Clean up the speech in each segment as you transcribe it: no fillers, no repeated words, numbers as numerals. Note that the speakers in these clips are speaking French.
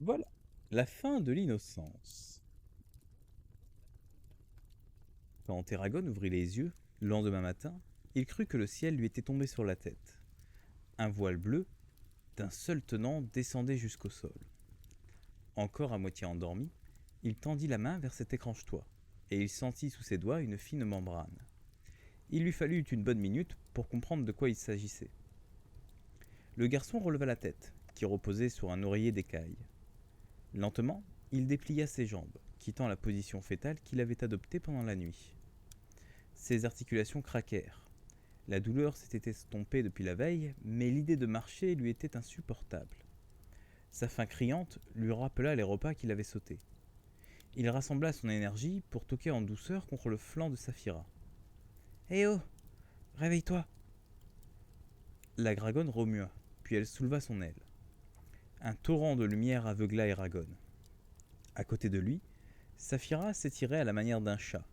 Voilà, la fin de l'innocence. Quand Eragon ouvrit les yeux, le lendemain matin, il crut que le ciel lui était tombé sur la tête. Un voile bleu, d'un seul tenant, descendait jusqu'au sol. Encore à moitié endormi, il tendit la main vers cet étrange toit, et il sentit sous ses doigts une fine membrane. Il lui fallut une bonne minute pour comprendre de quoi il s'agissait. Le garçon releva la tête, qui reposait sur un oreiller d'écaille. Lentement, il déplia ses jambes, quittant la position fétale qu'il avait adoptée pendant la nuit. Ses articulations craquèrent. La douleur s'était estompée depuis la veille, mais l'idée de marcher lui était insupportable. Sa faim criante lui rappela les repas qu'il avait sautés. Il rassembla son énergie pour toquer en douceur contre le flanc de Saphira. « Eh oh, réveille-toi !» La dragonne remua, puis elle souleva son aile. Un torrent de lumière aveugla Eragon. À côté de lui, Saphira s'étirait à la manière d'un chat.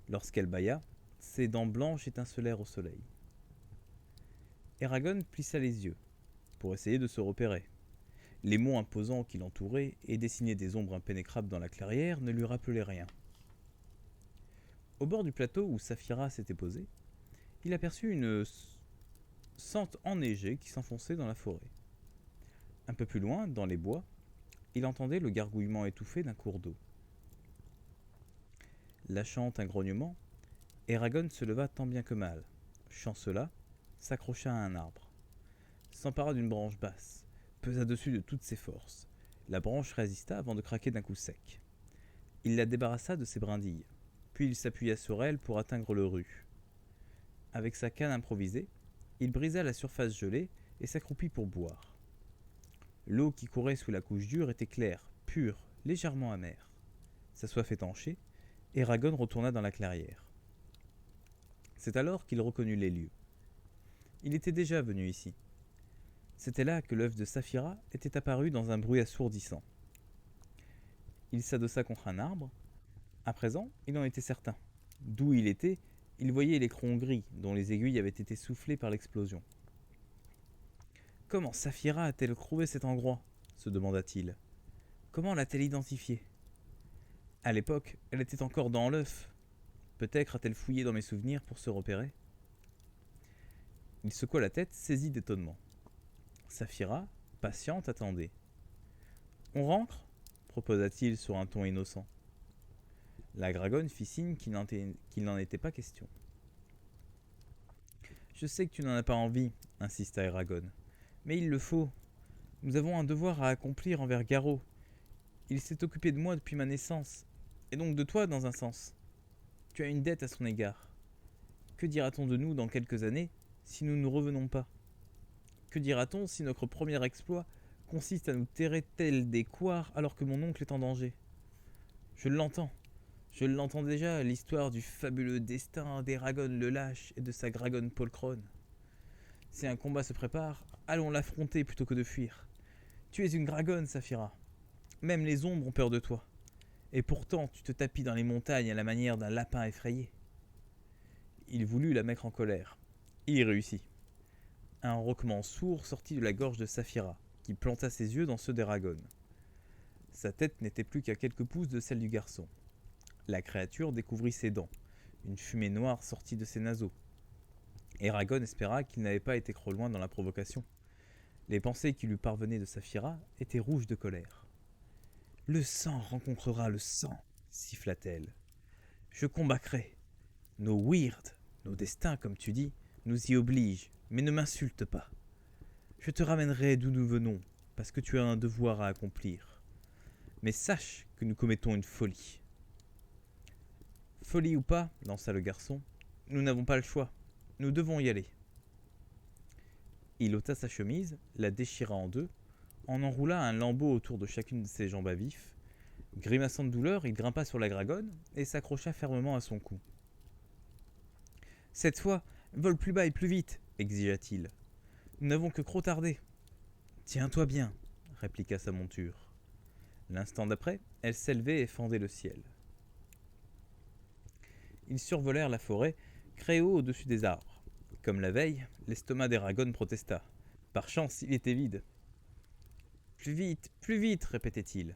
Lorsqu'elle bâilla, ses dents blanches étincelèrent au soleil. Eragon plissa les yeux, pour essayer de se repérer. Les monts imposants qui l'entouraient et dessinaient des ombres impénétrables dans la clairière ne lui rappelaient rien. Au bord du plateau où Saphira s'était posée, il aperçut une sente enneigée qui s'enfonçait dans la forêt. Un peu plus loin, dans les bois, il entendait le gargouillement étouffé d'un cours d'eau. Lâchant un grognement, Eragon se leva tant bien que mal, chancela, s'accrocha à un arbre, s'empara d'une branche basse, pesa dessus de toutes ses forces. La branche résista avant de craquer d'un coup sec. Il la débarrassa de ses brindilles, puis il s'appuya sur elle pour atteindre le rue. Avec sa canne improvisée, il brisa la surface gelée et s'accroupit pour boire. L'eau qui courait sous la couche dure était claire, pure, légèrement amère. Sa soif étanchée, Eragon retourna dans la clairière. C'est alors qu'il reconnut les lieux. Il était déjà venu ici. C'était là que l'œuf de Saphira était apparu dans un bruit assourdissant. Il s'adossa contre un arbre. À présent, il en était certain. D'où il était, il voyait l'écron gris dont les aiguilles avaient été soufflées par l'explosion. Comment Saphira a-t-elle trouvé cet endroit se demanda-t-il. Comment l'a-t-elle identifié? À l'époque, elle était encore dans l'œuf. Peut-être a-t-elle fouillé dans mes souvenirs pour se repérer. Il secoua la tête, saisi d'étonnement. Saphira, patiente, attendait. On rentre proposa-t-il sur un ton innocent. La dragonne fit signe qu'il n'en était pas question. Je sais que tu n'en as pas envie, insista Eragon. Mais il le faut. Nous avons un devoir à accomplir envers Garrot. Il s'est occupé de moi depuis ma naissance, et donc de toi dans un sens. Tu as une dette à son égard. Que dira-t-on de nous dans quelques années si nous ne revenons pas? Que dira-t-on si notre premier exploit consiste à nous terrer tels des couards alors que mon oncle est en danger? Je l'entends. Je l'entends déjà, l'histoire du fabuleux destin d'Eragon le Lâche et de sa dragonne polcrone. Si un combat se prépare, allons l'affronter plutôt que de fuir. Tu es une dragonne, Saphira. Même les ombres ont peur de toi. Et pourtant, tu te tapis dans les montagnes à la manière d'un lapin effrayé. Il voulut la mettre en colère. Il y réussit. Un roquement sourd sortit de la gorge de Saphira, qui planta ses yeux dans ceux d'Eragon. Sa tête n'était plus qu'à quelques pouces de celle du garçon. La créature découvrit ses dents. Une fumée noire sortit de ses naseaux. Eragon espéra qu'il n'avait pas été trop loin dans la provocation. Les pensées qui lui parvenaient de Saphira étaient rouges de colère. « Le sang rencontrera le sang, siffla-t-elle. Je combattrai. Nos weird, nos destins, comme tu dis, nous y obligent, mais ne m'insulte pas. Je te ramènerai d'où nous venons, parce que tu as un devoir à accomplir. Mais sache que nous commettons une folie. » Folie ou pas, lança le garçon, nous n'avons pas le choix. Nous devons y aller. Il ôta sa chemise, la déchira en deux, en enroula un lambeau autour de chacune de ses jambes à vif. Grimaçant de douleur, il grimpa sur la dragonne et s'accrocha fermement à son cou. « Cette fois, vole plus bas et plus vite, exigea-t-il. Nous n'avons que trop tardé. Tiens-toi bien, répliqua sa monture. L'instant d'après, elle s'élevait et fendait le ciel. Ils survolèrent la forêt, très haut au-dessus des arbres. Comme la veille, l'estomac d'Eragon protesta. Par chance, il était vide. plus vite, répétait-il.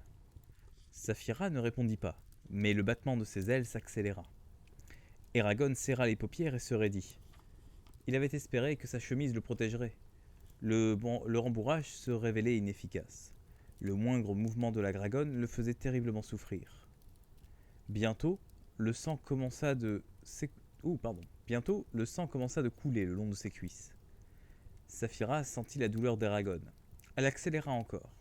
Saphira ne répondit pas, mais le battement de ses ailes s'accéléra. Eragon serra les paupières et se raidit. Il avait espéré que sa chemise le protégerait. Le rembourrage se révélait inefficace. Le moindre mouvement de la dragonne le faisait terriblement souffrir. Bientôt, le sang commença de couler le long de ses cuisses. Saphira sentit la douleur d'Eragon. Elle accéléra encore.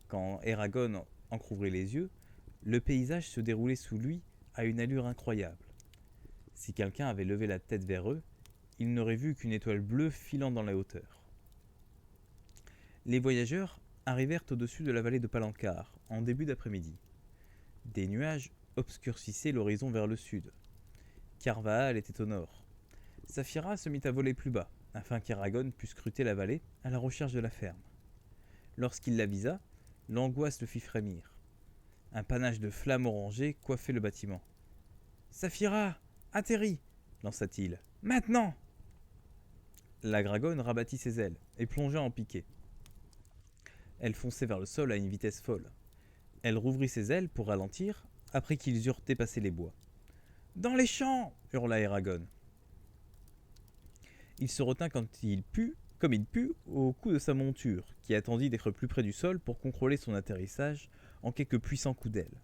Quand Eragon entrouvrit les yeux, le paysage se déroulait sous lui à une allure incroyable. Si quelqu'un avait levé la tête vers eux, il n'aurait vu qu'une étoile bleue filant dans la hauteur. Les voyageurs arrivèrent au-dessus de la vallée de Palancar en début d'après-midi. Des nuages obscurcissaient l'horizon vers le sud. Carvaal était au nord. Saphira se mit à voler plus bas, afin qu'Eragon pût scruter la vallée à la recherche de la ferme. Lorsqu'il la visa, l'angoisse le fit frémir. Un panache de flammes orangées coiffait le bâtiment. « Saphira, atterris !» lança-t-il. « Maintenant !» La dragonne rabattit ses ailes et plongea en piqué. Elle fonçait vers le sol à une vitesse folle. Elle rouvrit ses ailes pour ralentir, après qu'ils eurent dépassé les bois. « Dans les champs !» hurla Eragon. Il se retint comme il put, au cou de sa monture, qui attendit d'être plus près du sol pour contrôler son atterrissage en quelques puissants coups d'aile.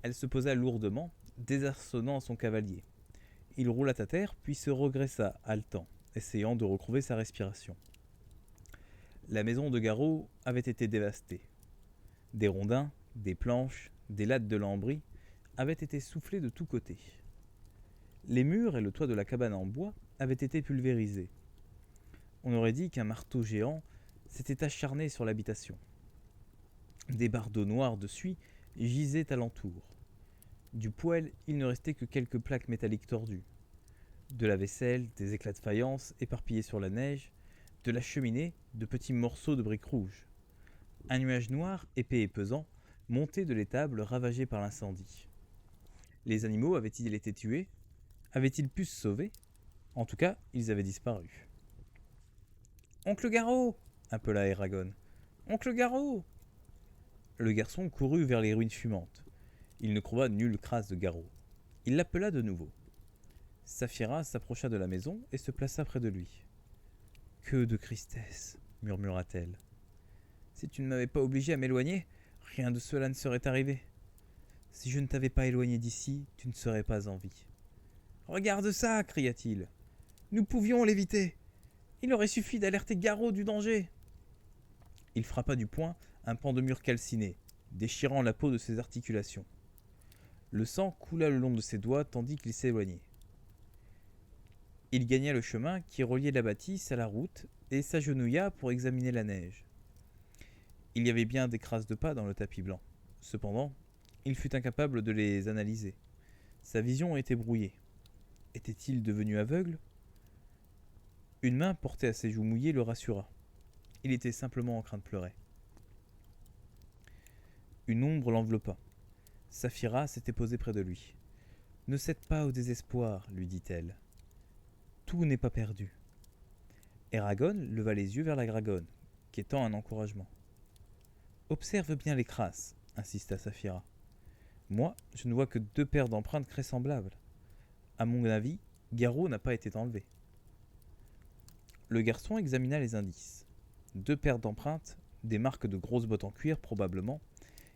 Elle se posa lourdement, désarçonnant son cavalier. Il roula à terre, puis se regressa, haletant, essayant de retrouver sa respiration. La maison de Garrot avait été dévastée. Des rondins, des planches, des lattes de lambris avaient été soufflés de tous côtés. Les murs et le toit de la cabane en bois avaient été pulvérisés. On aurait dit qu'un marteau géant s'était acharné sur l'habitation. Des bardeaux noirs de suie gisaient alentour. Du poêle, il ne restait que quelques plaques métalliques tordues. De la vaisselle, des éclats de faïence éparpillés sur la neige, de la cheminée, de petits morceaux de briques rouges. Un nuage noir, épais et pesant, montait de l'étable ravagée par l'incendie. Les animaux avaient-ils été tués? Avaient-ils pu se sauver? En tout cas, ils avaient disparu. « Oncle Garrot !» appela Eragon. « Oncle Garrot !» Le garçon courut vers les ruines fumantes. Il ne trouva nulle trace de Garrot. Il l'appela de nouveau. Saphira s'approcha de la maison et se plaça près de lui. « Que de tristesse !» murmura-t-elle. « Si tu ne m'avais pas obligé à m'éloigner, rien de cela ne serait arrivé. Si je ne t'avais pas éloigné d'ici, tu ne serais pas en vie. »« Regarde ça !» cria-t-il. « Nous pouvions l'éviter. Il aurait suffi d'alerter Garrot du danger. » Il frappa du poing un pan de mur calciné, déchirant la peau de ses articulations. Le sang coula le long de ses doigts tandis qu'il s'éloignait. Il gagna le chemin qui reliait la bâtisse à la route et s'agenouilla pour examiner la neige. Il y avait bien des traces de pas dans le tapis blanc. Cependant, il fut incapable de les analyser. Sa vision était brouillée. Était-il devenu aveugle ? Une main portée à ses joues mouillées le rassura. Il était simplement en train de pleurer. Une ombre l'enveloppa. Saphira s'était posée près de lui. « Ne cède pas au désespoir, lui dit-elle. Tout n'est pas perdu. » Eragon leva les yeux vers la dragonne, quêtant un encouragement. « Observe bien les crasses, insista Saphira. Moi, je ne vois que 2 paires d'empreintes très semblables. À mon avis, Garrot n'a pas été enlevé. » Le garçon examina les indices. 2 paires d'empreintes, des marques de grosses bottes en cuir probablement,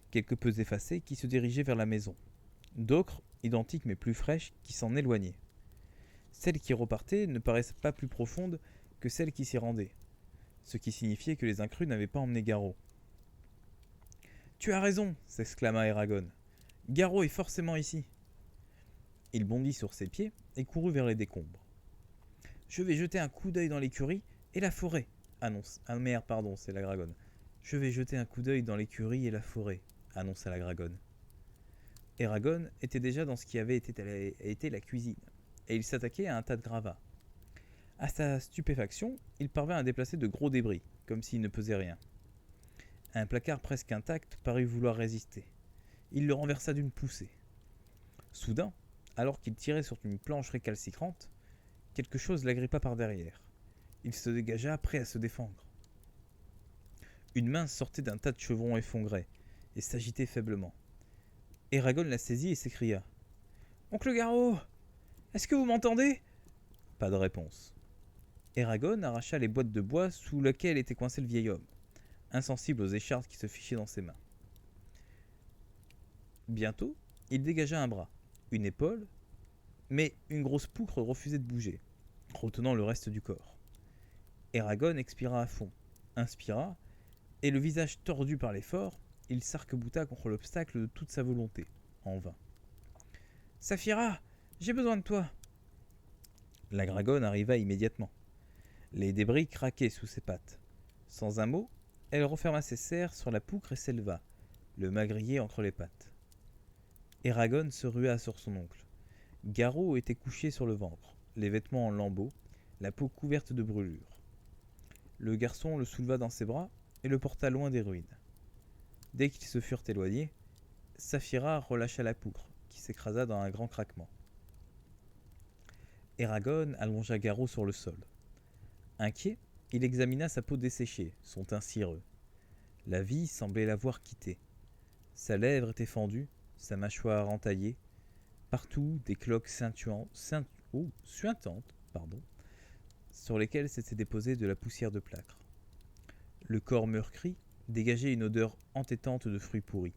quelque peu effacées qui se dirigeaient vers la maison. D'autres, identiques mais plus fraîches, qui s'en éloignaient. Celles qui repartaient ne paraissaient pas plus profondes que celles qui s'y rendaient, ce qui signifiait que les incrus n'avaient pas emmené Garrot. « Tu as raison !» s'exclama Eragon. « Garrot est forcément ici. » Il bondit sur ses pieds et courut vers les décombres. « Je vais jeter un coup d'œil dans l'écurie et la forêt, annonce. Ah merde, pardon, c'est la dragonne. Je vais jeter un coup d'œil dans l'écurie et la forêt, annonça la dragonne. Eragon était déjà dans ce qui avait été la cuisine, et il s'attaquait à un tas de gravats. À sa stupéfaction, il parvint à déplacer de gros débris, comme s'il ne pesait rien. Un placard presque intact parut vouloir résister. Il le renversa d'une poussée. Soudain, alors qu'il tirait sur une planche récalcitrante, quelque chose l'agrippa par derrière. Il se dégagea, prêt à se défendre. Une main sortait d'un tas de chevrons effondrés et s'agitait faiblement. Eragon la saisit et s'écria. Oncle Garrot, est-ce que vous m'entendez? Pas de réponse. Eragon arracha les boîtes de bois sous lesquelles était coincé le vieil homme, insensible aux échardes qui se fichaient dans ses mains. Bientôt, il dégagea un bras, une épaule, mais une grosse poutre refusait de bouger, retenant le reste du corps. Eragon expira à fond, inspira, et le visage tordu par l'effort, il s'arc-bouta contre l'obstacle de toute sa volonté, en vain. « Saphira, j'ai besoin de toi !» La dragonne arriva immédiatement. Les débris craquaient sous ses pattes. Sans un mot, elle referma ses serres sur la poutre et s'éleva, le magrier entre les pattes. Eragon se rua sur son oncle. Garrot était couché sur le ventre, les vêtements en lambeaux, la peau couverte de brûlures. Le garçon le souleva dans ses bras et le porta loin des ruines. Dès qu'ils se furent éloignés, Saphira relâcha la poutre, qui s'écrasa dans un grand craquement. Eragon allongea Garrot sur le sol. Inquiet, il examina sa peau desséchée, son teint cireux. La vie semblait l'avoir quitté. Sa lèvre était fendue, sa mâchoire entaillée. Partout, des cloques suintantes, sur lesquelles s'était déposée de la poussière de plâtre. Le corps meurtri dégageait une odeur entêtante de fruits pourris.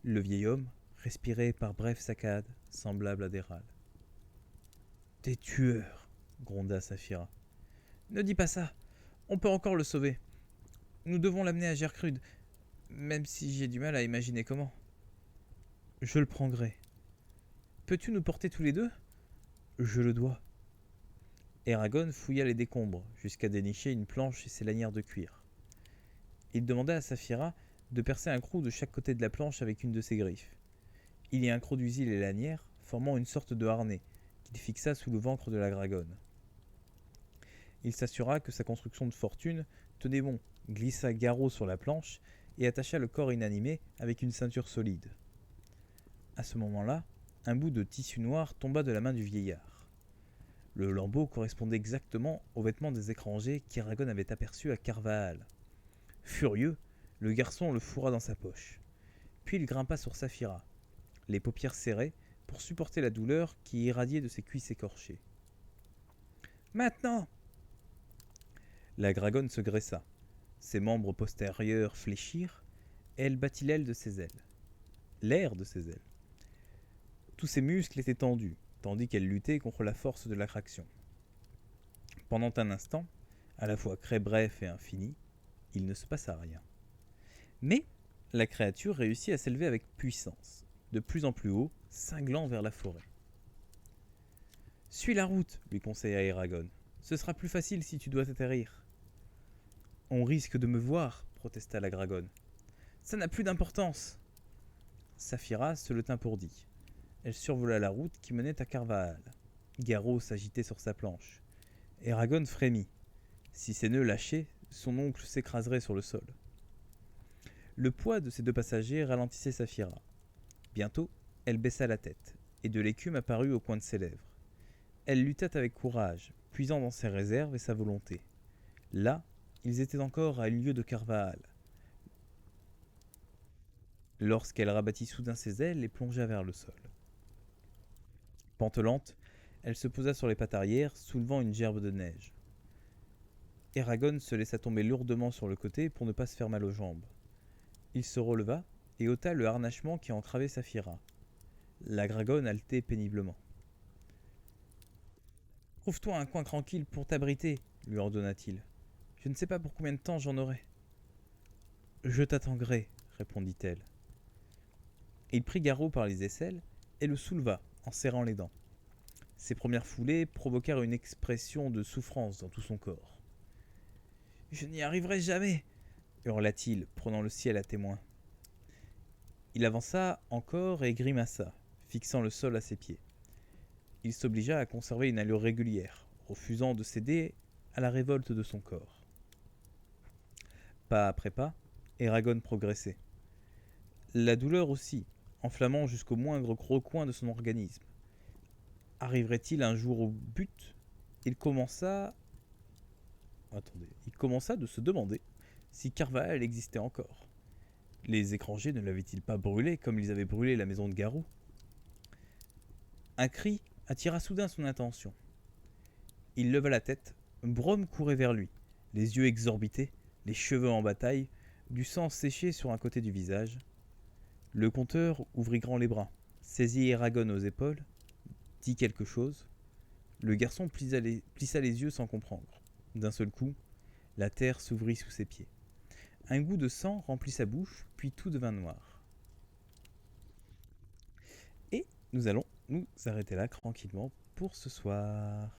Le vieil homme respirait par brèves saccades, semblables à des râles. « Des tueurs !» gronda Saphira. « Ne dis pas ça, on peut encore le sauver. Nous devons l'amener à Gertrude, même si j'ai du mal à imaginer comment. »« Je le prendrai. Peux-tu nous porter tous les deux ? » ?»« Je le dois. » Eragon fouilla les décombres jusqu'à dénicher une planche et ses lanières de cuir. Il demanda à Saphira de percer un clou de chaque côté de la planche avec une de ses griffes. Il y introduisit les lanières, formant une sorte de harnais qu'il fixa sous le ventre de la dragonne. Il s'assura que sa construction de fortune tenait bon, glissa Garrot sur la planche et attacha le corps inanimé avec une ceinture solide. À ce moment-là, un bout de tissu noir tomba de la main du vieillard. Le lambeau correspondait exactement aux vêtements des étrangers qu'Eragon avait aperçus à Carvaal. Furieux, le garçon le fourra dans sa poche. Puis il grimpa sur Saphira, les paupières serrées, pour supporter la douleur qui irradiait de ses cuisses écorchées. « Maintenant !» La dragonne se graissa. Ses membres postérieurs fléchirent, et elle battit l'aile de ses ailes. L'air de ses ailes. Tous ses muscles étaient tendus, tandis qu'elle luttait contre la force de l'attraction. Pendant un instant, à la fois très bref et infini, il ne se passa rien. Mais la créature réussit à s'élever avec puissance, de plus en plus haut, cinglant vers la forêt. « Suis la route, lui conseilla Eragon. Ce sera plus facile si tu dois atterrir. »« On risque de me voir, protesta la dragonne. Ça n'a plus d'importance. » Saphira se le tint pour dit. Elle survola la route qui menait à Carvaal. Garrot s'agitait sur sa planche. Eragon frémit. Si ses nœuds lâchaient, son oncle s'écraserait sur le sol. Le poids de ses deux passagers ralentissait Saphira. Bientôt, elle baissa la tête, et de l'écume apparut au coin de ses lèvres. Elle lutta avec courage, puisant dans ses réserves et sa volonté. Là, ils étaient encore à une lieue de Carvaal. Lorsqu'elle rabattit soudain ses ailes et plongea vers le sol. Pantelante, elle se posa sur les pattes arrière, soulevant une gerbe de neige. Eragon se laissa tomber lourdement sur le côté pour ne pas se faire mal aux jambes. Il se releva et ôta le harnachement qui entravait Saphira. La dragonne haletait péniblement. « Trouve-toi un coin tranquille pour t'abriter, lui ordonna-t-il. Je ne sais pas pour combien de temps j'en aurai. »« Je t'attendrai, répondit-elle. Il prit Garrot par les aisselles et le souleva en serrant les dents. Ses premières foulées provoquèrent une expression de souffrance dans tout son corps. « Je n'y arriverai jamais !» hurla-t-il, prenant le ciel à témoin. Il avança encore et grimaça, fixant le sol à ses pieds. Il s'obligea à conserver une allure régulière, refusant de céder à la révolte de son corps. Pas après pas, Eragon progressait. La douleur aussi, enflammant jusqu'au moindre recoin de son organisme. Arriverait-il un jour au but ? Il commença de se demander si Carval existait encore. Les étrangers ne l'avaient-ils pas brûlé comme ils avaient brûlé la maison de Garou? Un cri attira soudain son attention. Il leva la tête. Brome courait vers lui, les yeux exorbités, les cheveux en bataille, du sang séché sur un côté du visage. Le conteur ouvrit grand les bras, saisit Eragon aux épaules, dit quelque chose. Le garçon plissa les yeux sans comprendre. D'un seul coup, la terre s'ouvrit sous ses pieds. Un goût de sang remplit sa bouche, puis tout devint noir. Et nous allons nous arrêter là tranquillement pour ce soir.